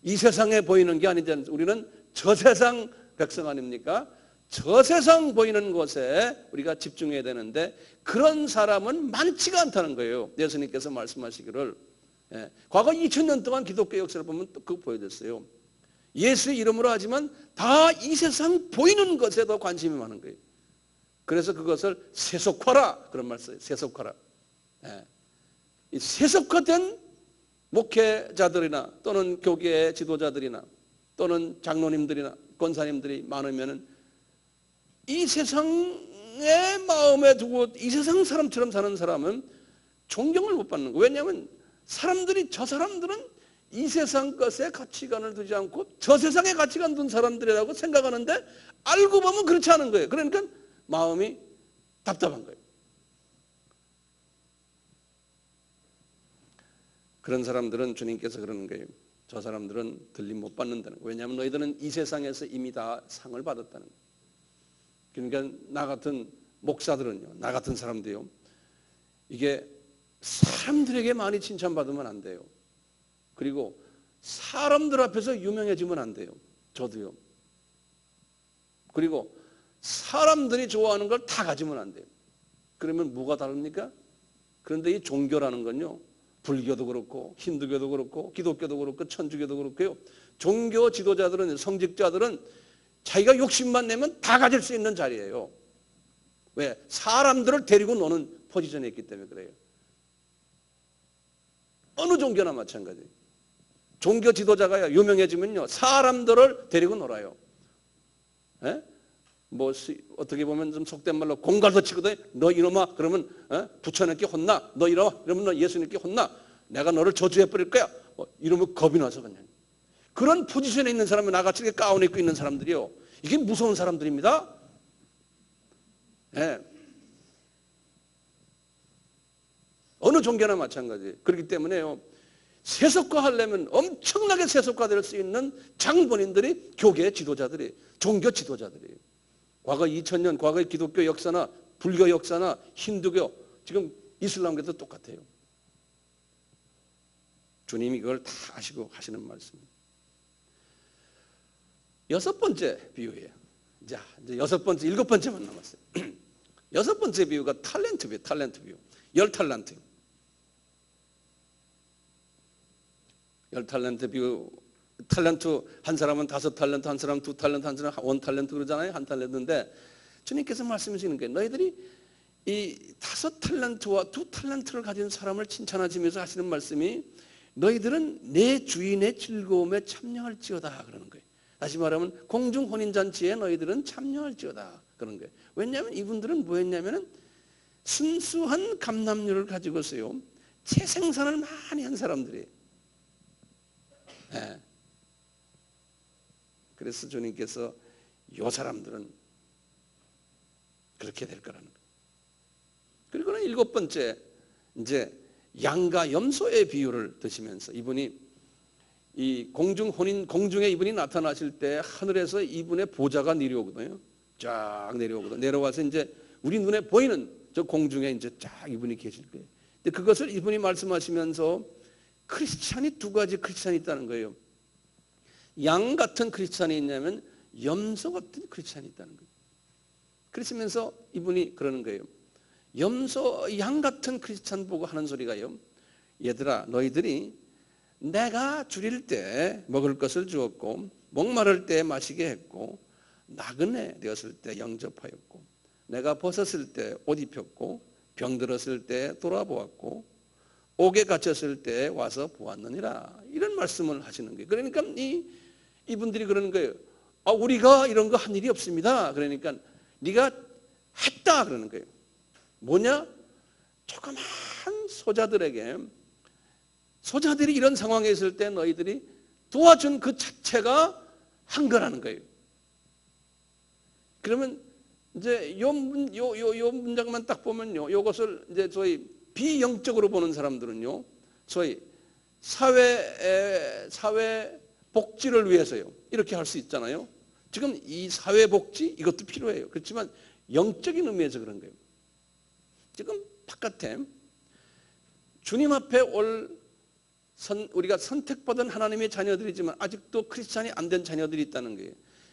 이 세상에 보이는 게 아니잖아요. 우리는 저세상 백성 아닙니까? 저세상 보이는 것에 우리가 집중해야 되는데 그런 사람은 많지가 않다는 거예요. 예수님께서 말씀하시기를, 과거 2000년 동안 기독교 역사를 보면 또 그거 보여줬어요. 예수의 이름으로 하지만 다 이 세상 보이는 것에 더 관심이 많은 거예요. 그래서 그것을 세속화라, 그런 말 써요. 세속화라. 이 세속화된 목회자들이나 또는 교계의 지도자들이나 또는 장로님들이나 권사님들이 많으면은 이 세상의 마음에 두고 이 세상 사람처럼 사는 사람은 존경을 못 받는 거예요. 왜냐하면 저 사람들은 이 세상 것에 가치관을 두지 않고 저 세상에 가치관 둔 사람들이라고 생각하는데 알고 보면 그렇지 않은 거예요. 그러니까 마음이 답답한 거예요. 그런 사람들은 주님께서 그러는 거예요. 저 사람들은 들림 못 받는다는 거예요. 왜냐하면 너희들은 이 세상에서 이미 다 상을 받았다는 거예요. 그러니까 나 같은 목사들은요, 나 같은 사람들이요, 이게 사람들에게 많이 칭찬받으면 안 돼요. 그리고 사람들 앞에서 유명해지면 안 돼요. 저도요. 그리고 사람들이 좋아하는 걸 다 가지면 안 돼요. 그러면 뭐가 다릅니까? 그런데 이 종교라는 건요, 불교도 그렇고 힌두교도 그렇고 기독교도 그렇고 천주교도 그렇고요, 종교 지도자들은, 성직자들은 자기가 욕심만 내면 다 가질 수 있는 자리예요. 왜? 사람들을 데리고 노는 포지션에 있기 때문에 그래요. 어느 종교나 마찬가지예요. 종교 지도자가 유명해지면요, 사람들을 데리고 놀아요. 어떻게 보면 좀 속된 말로 공갈도 치거든. 너 이놈아, 그러면 부처님께 혼나. 너 이놈아, 그러면 너 예수님께 혼나. 내가 너를 저주해 버릴 거야. 이러면 겁이 나서 그냥. 그런 포지션에 있는 사람은 나같이 가운 입고 있는 사람들이요, 이게 무서운 사람들입니다. 어느 종교나 마찬가지예요. 그렇기 때문에요, 세속화하려면 엄청나게 세속화될 수 있는 장본인들이 교계 지도자들이, 종교 지도자들이에요. 과거 2000년, 과거의 기독교 역사나 불교 역사나 힌두교, 지금 이슬람교도 똑같아요. 주님이 그걸 다 아시고 하시는 말씀입니다. 여섯 번째 비유예요. 이제 일곱 번째만 남았어요. 여섯 번째 비유가 탤런트 비유. 10달란트. 10달란트 비유. 탤런트 한 사람은 5달란트, 한 사람은 2달란트, 한 사람은 1달란트 그러잖아요. 1달란트인데 주님께서 말씀하시는 게, 너희들이 이 5달란트와 2달란트를 가진 사람을 칭찬하시면서 하시는 말씀이 너희들은 내 주인의 즐거움에 참여할지어다 그러는 거예요. 다시 말하면 공중 혼인잔치에 너희들은 참여할지어다 그러는 거예요. 왜냐하면 이분들은 뭐였냐면 순수한 감남류를 가지고서요 채생산을 많이 한 사람들이에요. 네. 그래서 주님께서 이 사람들은 그렇게 될 거라는 거예요. 그리고는 7번째 이제 양과 염소의 비유를 드시면서 이분이 이 공중에 이분이 나타나실 때 하늘에서 이분의 보좌가 내려오거든요. 쫙 내려오거든요. 내려와서 이제 우리 눈에 보이는 저 공중에 이제 쫙 이분이 계실 거예요. 근데 그것을 이분이 말씀하시면서 크리스찬이 2가지 크리스찬이 있다는 거예요. 양 같은 크리스찬이 있냐면 염소 같은 크리스찬이 있다는 거예요. 그러시면서 이분이 그러는 거예요. 양 같은 크리스찬 보고 하는 소리가요. 얘들아 너희들이 내가 줄일 때 먹을 것을 주었고 목마를 때 마시게 했고 나그네 되었을 때 영접하였고 내가 벗었을 때 옷 입혔고 병들었을 때 돌아보았고 옥에 갇혔을 때 와서 보았느니라 이런 말씀을 하시는 거예요. 그러니까 이분들이 그러는 거예요. 우리가 이런 거 한 일이 없습니다. 그러니까 네가 했다 그러는 거예요. 뭐냐? 조그만 소자들이 이런 상황에 있을 때 너희들이 도와준 그 자체가 한 거라는 거예요. 그러면 이제 요 문장만 딱 보면요, 요것을 이제 저희 비영적으로 보는 사람들은요, 저희 사회 복지를 위해서요 이렇게 할 수 있잖아요. 지금 이 사회 복지 이것도 필요해요. 그렇지만 영적인 의미에서 그런 거예요. 지금 바깥에 주님 앞에 우리가 선택받은 하나님의 자녀들이지만 아직도 크리스찬이 안 된 자녀들이 있다는 거예요.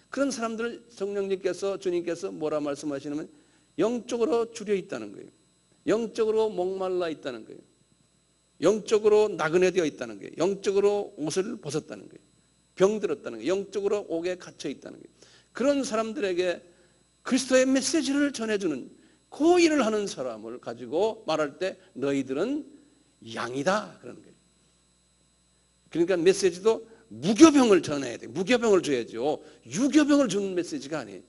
그런 사람들을 성령님께서 주님께서 뭐라 말씀하시냐면 영적으로 줄여 있다는 거예요. 영적으로 목말라 있다는 거예요. 영적으로 나그네 되어 있다는 거예요. 영적으로 옷을 벗었다는 거예요. 병들었다는 거예요. 영적으로 옥에 갇혀 있다는 거예요. 그런 사람들에게 그리스도의 메시지를 전해주는 그 일을 하는 사람을 가지고 말할 때 너희들은 양이다 그러는 거예요. 그러니까 메시지도 무교병을 전해야 돼요. 무교병을 줘야죠. 유교병을 주는 메시지가 아니에요.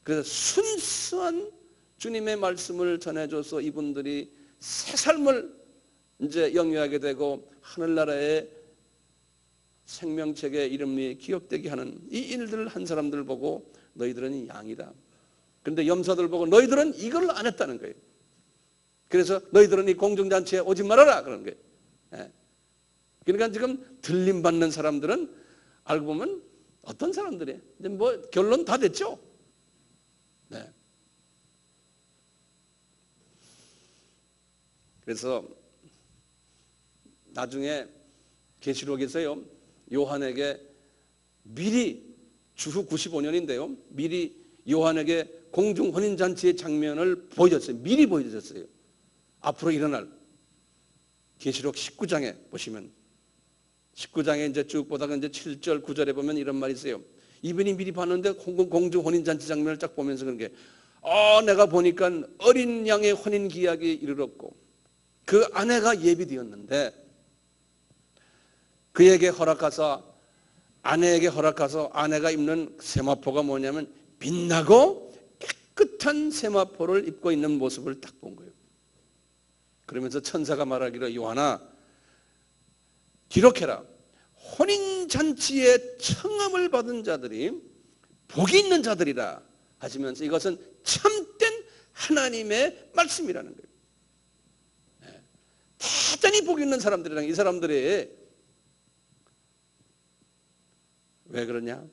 그래서 순수한 주님의 말씀을 전해줘서 이분들이 새 삶을 이제 영위하게 되고 하늘나라의 생명책의 이름이 기억되게 하는 이 일들을 한 사람들 보고 너희들은 양이다. 그런데 염소들 보고 너희들은 이걸 안 했다는 거예요. 그래서 너희들은 이 공중잔치에 오지 말아라 그러는 거예요. 예. 그러니까 지금 들림받는 사람들은 알고 보면 어떤 사람들이에요? 이제 뭐 결론 다 됐죠? 네. 그래서 나중에 계시록에서요 요한에게 미리 주후 95년인데요 미리 요한에게 공중 혼인잔치의 장면을 보여줬어요. 미리 보여줬어요. 앞으로 일어날 계시록 19장에 보시면 19장에 이제 쭉 보다가 이제 7절 9절에 보면 이런 말이 있어요. 이분이 미리 봤는데 공중 혼인잔치 장면을 딱 보면서 그런 게 내가 보니까 어린 양의 혼인 기약이 이르렀고 그 아내가 예비되었는데 그에게 허락하사 아내에게 허락하서 아내가 입는 세마포가 뭐냐면 빛나고 깨끗한 세마포를 입고 있는 모습을 딱 본 거예요. 그러면서 천사가 말하기를 요한아 기록해라. 혼인잔치에 청함을 받은 자들이 복이 있는 자들이라 하시면서 이것은 참된 하나님의 말씀이라는 거예요. 대단히 복이 있는 사람들이랑 이 사람들이 왜 그러냐?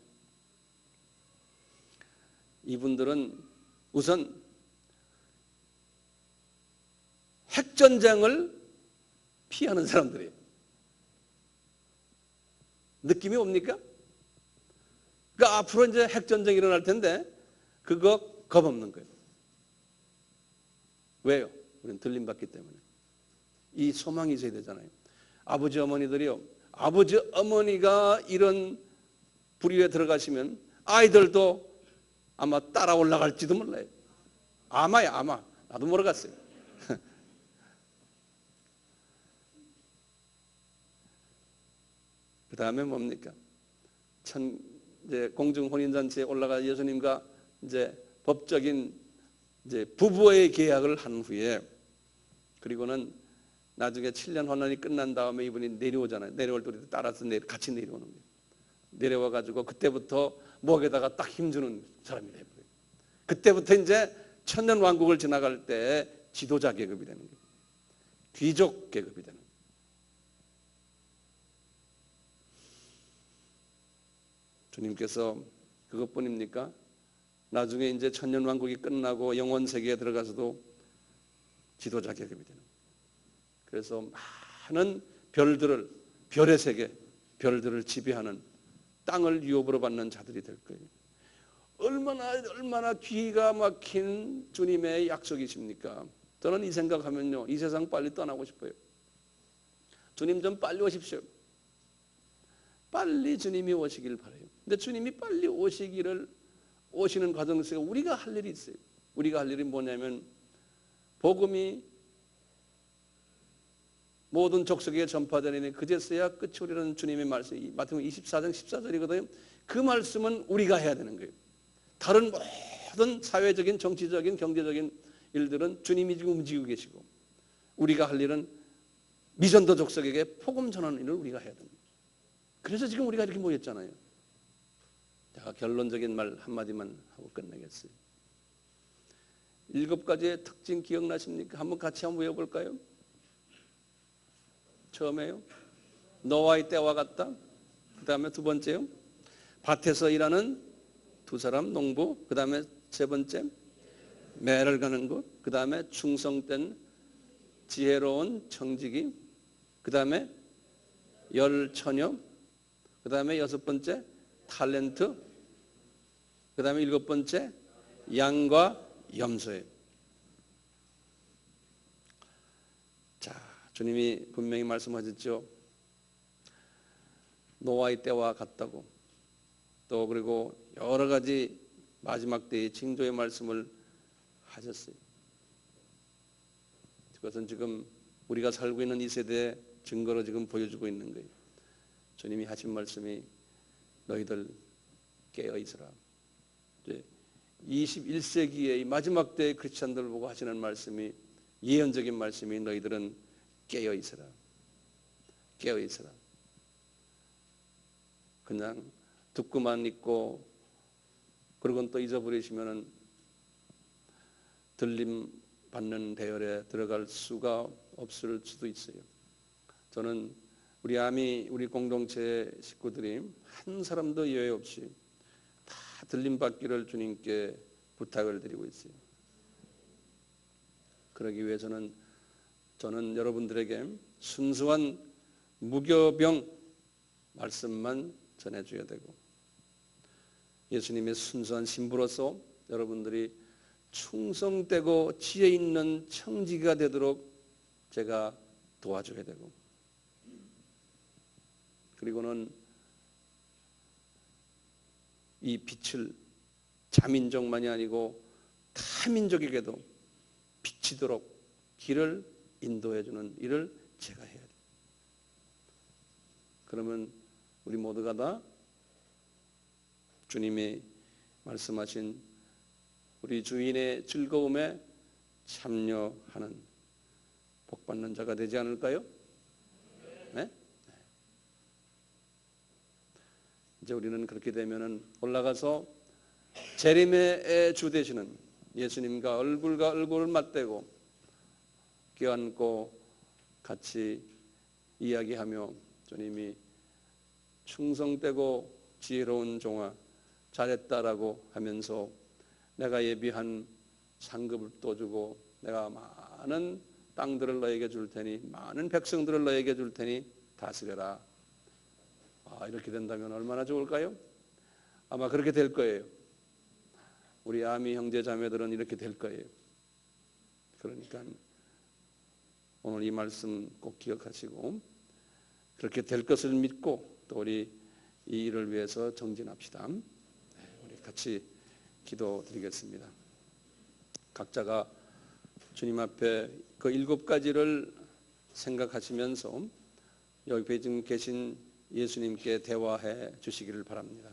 이분들은 우선 핵전쟁을 피하는 사람들이에요. 느낌이 옵니까? 그러니까 앞으로 이제 핵전쟁이 일어날 텐데 그거 겁 없는 거예요. 왜요? 우리는 들림받기 때문에. 이 소망이 있어야 되잖아요. 아버지 어머니들이요. 아버지 어머니가 이런 불의에 들어가시면 아이들도 아마 따라 올라갈지도 몰라요. 아마야, 아마. 나도 모르겠어요. 그 다음에 뭡니까? 이제 공중 혼인잔치에 올라가 예수님과 이제 법적인 이제 부부의 계약을 한 후에, 그리고는 나중에 7년 환란이 끝난 다음에 이분이 내려오잖아요. 내려올 때 우리 따라서 같이 내려오는 거예요. 내려와 가지고 그때부터 목에다가 딱 힘주는 사람이 돼버려요. 그때부터 이제 천년 왕국을 지나갈 때 지도자 계급이 되는 거예요. 귀족 계급이 되는 거예요. 주님께서 그것뿐입니까? 나중에 이제 천년 왕국이 끝나고 영원 세계에 들어가서도 지도자 계급이 되는 거예요. 그래서 많은 별들을, 별의 세계, 별들을 지배하는, 땅을 유업으로 받는 자들이 될 거예요. 얼마나 기가 막힌 주님의 약속이십니까? 저는 이 생각하면요, 이 세상 빨리 떠나고 싶어요. 주님 좀 빨리 오십시오. 빨리 주님이 오시길 바라요. 근데 주님이 빨리 오시는 과정 속에 우리가 할 일이 있어요. 우리가 할 일이 뭐냐면, 복음이 모든 족속에 전파되니 그제서야 끝이 오리라는 주님의 말씀이 마태복음 24장 14절이거든요. 그 말씀은 우리가 해야 되는 거예요. 다른 모든 사회적인, 정치적인, 경제적인 일들은 주님이 지금 움직이고 계시고, 우리가 할 일은 미전도 족속에게 복음 전하는 일을 우리가 해야 됩니다. 그래서 지금 우리가 이렇게 모였잖아요. 자, 결론적인 말 한마디만 하고 끝내겠어요. 7가지의 특징 기억나십니까? 한번 같이 한번 외워볼까요? 처음에요, 노아의 때와 같다. 그 다음에 두 번째요, 밭에서 일하는 두 사람 농부. 그 다음에 세 번째, 매를 가는 것. 그 다음에 충성된 지혜로운 청지기. 그 다음에 열처녀. 그 다음에 6번째, 탤런트. 그 다음에 7번째, 양과 염소예요. 자, 주님이 분명히 말씀하셨죠. 노아의 때와 같다고. 또 그리고 여러 가지 마지막 때의 징조의 말씀을 하셨어요. 그것은 지금 우리가 살고 있는 이 세대의 증거로 지금 보여주고 있는 거예요. 주님이 하신 말씀이 너희들 깨어 있으라. 21세기의 마지막 때의 크리스찬들을 보고 하시는 말씀이, 예언적인 말씀이 너희들은 깨어 있으라. 깨어 있으라. 그냥 듣고만 있고 그러고는 또 잊어버리시면은 들림 받는 대열에 들어갈 수가 없을 수도 있어요. 저는 우리 공동체 식구들이 한 사람도 예외 없이 다 들림 받기를 주님께 부탁을 드리고 있어요. 그러기 위해서는 저는 여러분들에게 순수한 무교병 말씀만 전해줘야 되고, 예수님의 순수한 신부로서 여러분들이 충성되고 지혜 있는 청지기가 되도록 제가 도와줘야 되고, 그리고는 이 빛을 자민족만이 아니고 타민족에게도 비치도록 길을 인도해주는 일을 제가 해야 돼요. 그러면 우리 모두가 다 주님이 말씀하신 우리 주인의 즐거움에 참여하는 복받는 자가 되지 않을까요? 네? 이제 우리는 그렇게 되면은 올라가서 재림의 주 되시는 예수님과 얼굴과 얼굴을 맞대고 껴안고 같이 이야기하며, 주님이 충성되고 지혜로운 종아 잘했다라고 하면서 내가 예비한 상급을 또 주고 내가 많은 땅들을 너에게 줄 테니, 많은 백성들을 너에게 줄 테니 다스려라. 이렇게 된다면 얼마나 좋을까요? 아마 그렇게 될 거예요. 우리 아미 형제 자매들은 이렇게 될 거예요. 그러니까 오늘 이 말씀 꼭 기억하시고 그렇게 될 것을 믿고 또 우리 이 일을 위해서 정진합시다. 우리 같이 기도드리겠습니다. 각자가 주님 앞에 그 7가지를 생각하시면서 여기 지금 계신 예수님께 대화해 주시기를 바랍니다.